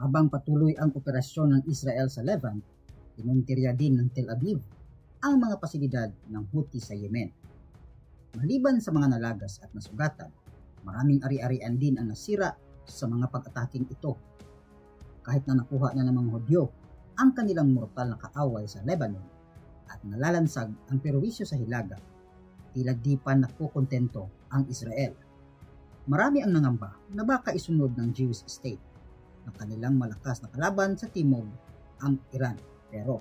Habang patuloy ang operasyon ng Israel sa Levant, inuntirya din ng Tel Aviv ang mga pasilidad ng Houthi sa Yemen. Maliban sa mga nalagas at nasugatan, maraming ari-arian din ang nasira sa mga pag-ataking ito. Kahit na nakuha na ng mga Hudyo ang kanilang mortal na kaaway sa Lebanon at nalalansag ang perwisyo sa Hilaga, tila di pa nakukontento ang Israel. Marami ang nangamba na baka isunod ng Jewish state na kanilang malakas na kalaban sa timog ang Iran. Pero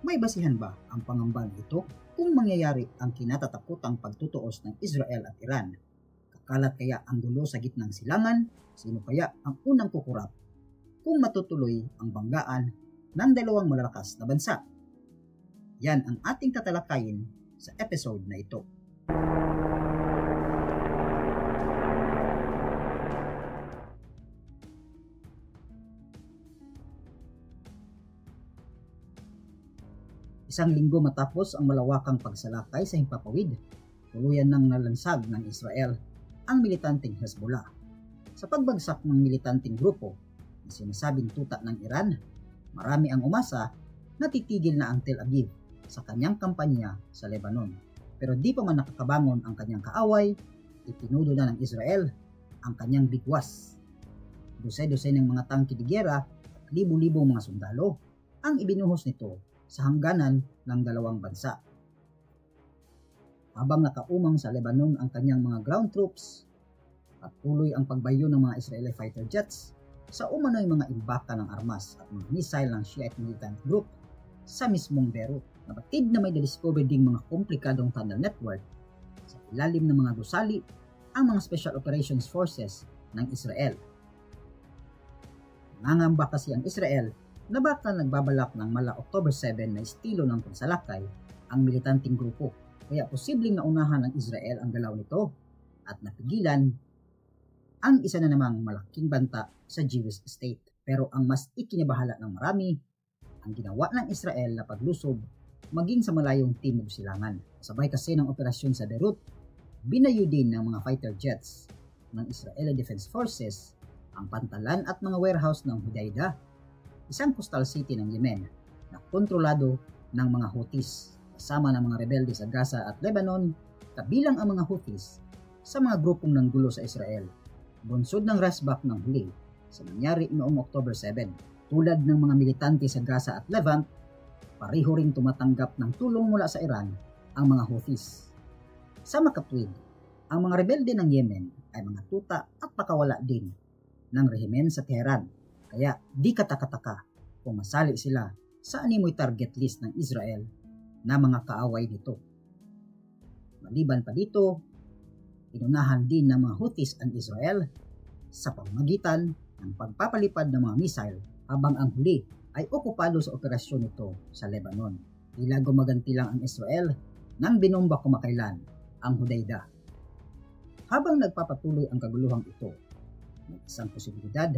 may basihan ba ang pangambang ito kung mangyayari ang kinatatakutang pagtutuos ng Israel at Iran? Kakalat kaya ang gulo sa gitnang silangan? Sino kaya ang unang kukurap kung matutuloy ang banggaan ng dalawang malalakas na bansa? Yan ang ating tatalakayin sa episode na ito. Isang linggo matapos ang malawakang pagsalakay sa himpapawid, tuluyan nang nalansag ng Israel ang militanteng Hezbollah. Sa pagbagsak ng militanteng grupo na sinasabing tuta ng Iran, marami ang umasa na titigil na ang Tel Aviv sa kanyang kampanya sa Lebanon. Pero di pa man nakakabangon ang kanyang kaaway, itinudo na ng Israel ang kanyang bigwas. Dosay-dosay ng mga tangke de giyera at libo-libong mga sundalo ang ibinuhos nito sa hangganan ng dalawang bansa. Habang nakaumang sa Lebanon ang kanyang mga ground troops, patuloy ang pagbayo ng mga Israeli fighter jets sa umano'y mga imbaka ng armas at mga missile ng Shiite militant group sa mismong Beirut. Nabatid na may na-discover ding mga komplikadong tunnel network sa ilalim ng mga gusali ang mga Special Operations Forces ng Israel. Nangamba kasi ang Israel na baka nagbabalak ng mala October 7 na estilo ng pagsalakay ang militanteng grupo, kaya posibleng naunahan ng Israel ang galaw nito at napigilan ang isa na namang malaking banta sa Jewish state. Pero ang mas ikinabahala ng marami, ang ginawa ng Israel na paglusob maging sa malayong timog silangan. Sabay kasi ng operasyon sa Beirut, binayo din ng mga fighter jets ng Israeli Defense Forces ang pantalan at mga warehouse ng Hudaydah, isang coastal city ng Yemen na kontrolado ng mga Houthis kasama ng mga rebelde sa Gaza at Lebanon, kabilang ang mga Houthis sa mga grupong nanggulo sa Israel. Bunsod ng resback ng huli sa nangyari noong October 7. Tulad ng mga militante sa Gaza at Levant, pareho ring tumatanggap ng tulong mula sa Iran ang mga Houthis. Sa makatwid, ang mga rebelde ng Yemen ay mga tuta at pakawala din ng rehimen sa Tehran. Kaya di katakataka kung masali sila sa animoy target list ng Israel na mga kaaway nito. Maliban pa dito, inunahan din ng mga Houthis ang Israel sa pamamagitan ng pagpapalipad ng mga missile habang ang huli ay okupado sa operasyon nito sa Lebanon. Tila gumaganti lang ang Israel nang binomba kumakailan ang Hudaydah. Habang nagpapatuloy ang kaguluhang ito, may isang posibilidad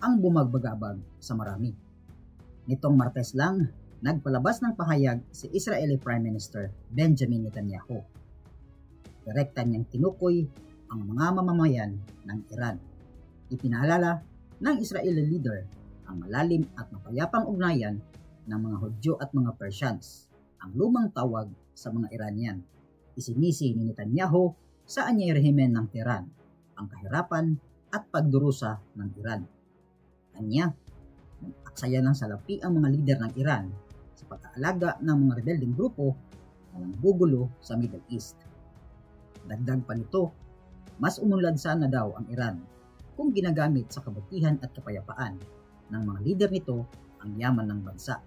ang bumagbagabag sa marami. Nitong Martes lang, nagpalabas ng pahayag si Israeli Prime Minister Benjamin Netanyahu. Direkta niyang tinukoy ang mga mamamayan ng Iran. Ipinaalala ng Israeli leader ang malalim at mapayapang ugnayan ng mga Hudyo at mga Persians, ang lumang tawag sa mga Iranian. Isinisi ni Netanyahu sa anyay rehimen ng Tehran ang kahirapan at pagdurusa ng Iran. Anya, nag-aksaya ng salapi ang mga lider ng Iran sa pag-aalaga ng mga rebeldeng grupo na nanggugulo sa Middle East. Dagdag pa nito, mas umunlad sana daw ang Iran kung ginagamit sa kabutihan at kapayapaan ng mga lider nito ang yaman ng bansa.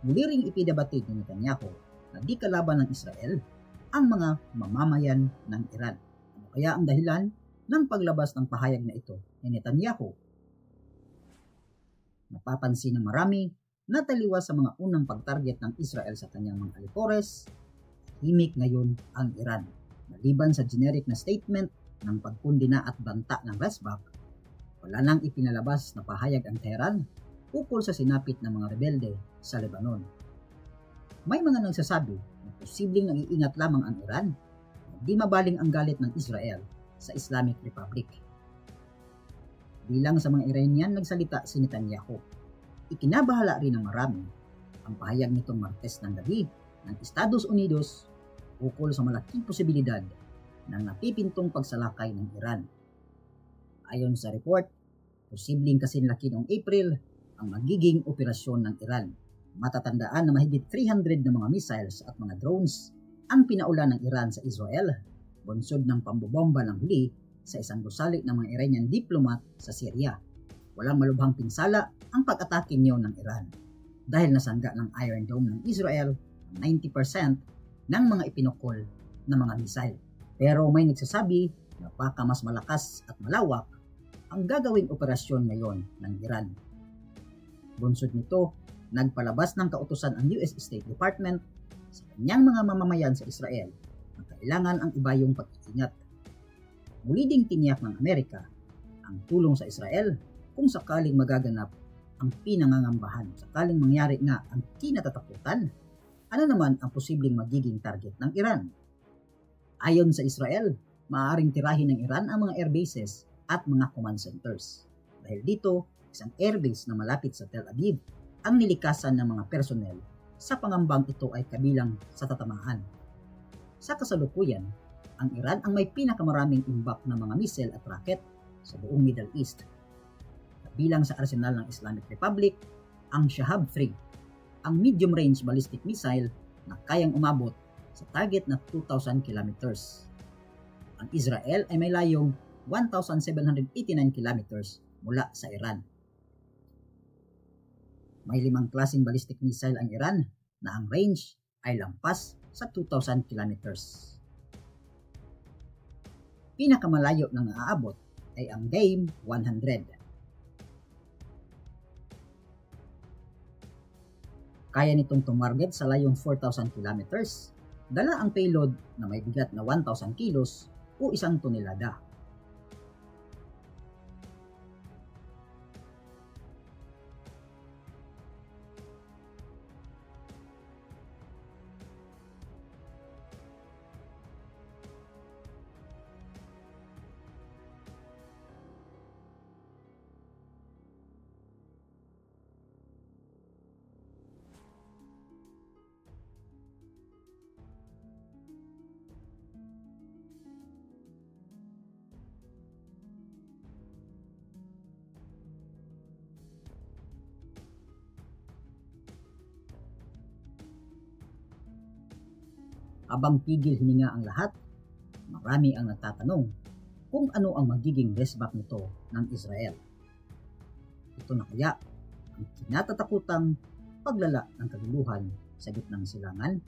Muli ring ipinabatid ni Netanyahu na di kalaban ng Israel ang mga mamamayan ng Iran. Ano kaya ang dahilan ng paglabas ng pahayag na ito ni Netanyahu? Napapansin ng marami na taliwas sa mga unang pagtarget ng Israel sa kanyang mga alipores, himik ngayon ang Iran. Maliban sa generic na statement ng pagkundina at banta ng resback, wala nang ipinalabas na pahayag ang Tehran ukol sa sinapit ng mga rebelde sa Lebanon. May mga nagsasabi na posibleng nag-iingat lamang ang Iran na di mabaling ang galit ng Israel sa Islamic Republic. Bilang sa mga Iranian nagsalita si Netanyahu. Ikinabahala rin ng marami ang pahayag nitong Martes ng gabi ng Estados Unidos ukol sa malaking posibilidad ng napipintong pagsalakay ng Iran. Ayon sa report, posibleng kasinlaki noong April ang magiging operasyon ng Iran. Matatandaan na mahigit 300 na mga missiles at mga drones ang pinaula ng Iran sa Israel, bunsod ng pambobomba ng huli sa isang gusali ng mga Iranian diplomat sa Syria. Walang malubhang pinsala ang pag-atake niyo ng Iran dahil nasangga ng Iron Dome ng Israel ang 90% ng mga ipinukol na mga missile. Pero may nagsasabi na baka mas malakas at malawak ang gagawing operasyon ngayon ng Iran. Bunsod nito, nagpalabas ng kautusan ang US State Department sa kanyang mga mamamayan sa Israel na kailangan ang ibayong pag-iingat. Muli ding tiniyak ng Amerika ang tulong sa Israel kung sakaling magaganap ang pinangangambahan. Sakaling mangyari nga ang kinatatakutan, ano naman ang posibleng magiging target ng Iran? Ayon sa Israel, maaaring tirahin ng Iran ang mga airbases at mga command centers. Dahil dito, isang airbase na malapit sa Tel Aviv ang nilikasan ng mga personnel sa pangambang ito ay kabilang sa tatamaan. Sa kasalukuyan, ang Iran ang may pinakamaraming imbak na mga missile at rocket sa buong Middle East. Kabilang sa arsenal ng Islamic Republic, ang Shahab-3, ang medium-range ballistic missile na kayang umabot sa target na 2,000 kilometers. Ang Israel ay may layong 1,789 kilometers mula sa Iran. May 5 klaseng ballistic missile ang Iran na ang range ay lampas sa 2,000 kilometers. Pinakamalayo na naaabot ay ang Game 100. Kaya nitong tumarget sa layong 4,000 kilometers, dala ang payload na may bigat na 1,000 kilos o 1 tonelada. Habang pigil hininga ang lahat, marami ang nagtatanong kung ano ang magiging resback nito ng Israel. Ito na kaya ang kinatatakutang paglala ng kaguluhan sa gitnang silangan?